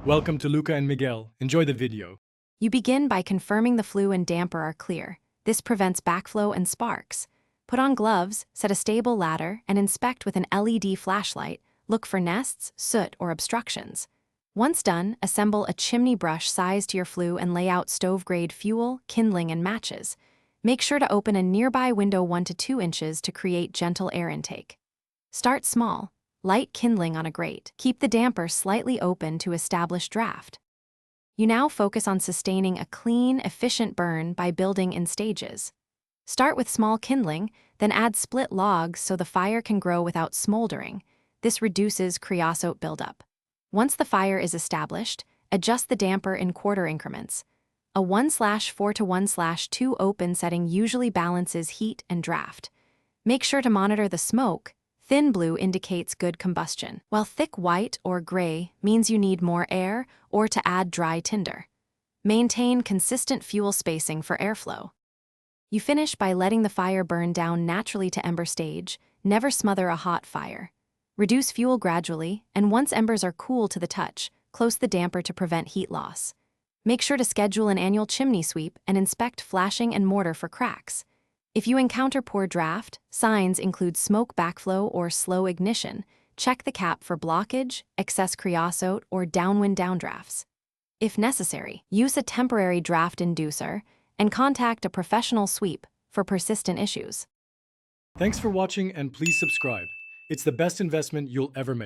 Welcome to Luca and Miguel. Enjoy the video. You begin by confirming the flue and damper are clear. This prevents backflow and sparks. Put on gloves, set a stable ladder, and inspect with an LED flashlight. Look for nests, soot, or obstructions. Once done, assemble a chimney brush sized to your flue and lay out stove-grade fuel, kindling, and matches. Make sure to open a nearby window 1 to 2 inches to create gentle air intake. Start small. Light kindling on a grate. Keep the damper slightly open to establish draft. You now focus on sustaining a clean, efficient burn by building in stages. Start with small kindling, then add split logs so the fire can grow without smoldering. This reduces creosote buildup. Once the fire is established, adjust the damper in quarter increments. A 1/4 to 1/2 open setting usually balances heat and draft. Make sure to monitor the smoke. Thin blue indicates good combustion, while thick white or gray means you need more air or to add dry tinder. Maintain consistent fuel spacing for airflow. You finish by letting the fire burn down naturally to ember stage. Never smother a hot fire. Reduce fuel gradually, and once embers are cool to the touch, close the damper to prevent heat loss. Make sure to schedule an annual chimney sweep and inspect flashing and mortar for cracks. If you encounter poor draft, signs include smoke backflow or slow ignition. Check the cap for blockage, excess creosote, or downwind downdrafts. If necessary, use a temporary draft inducer and contact a professional sweep for persistent issues. Thanks for watching and please subscribe. It's the best investment you'll ever make.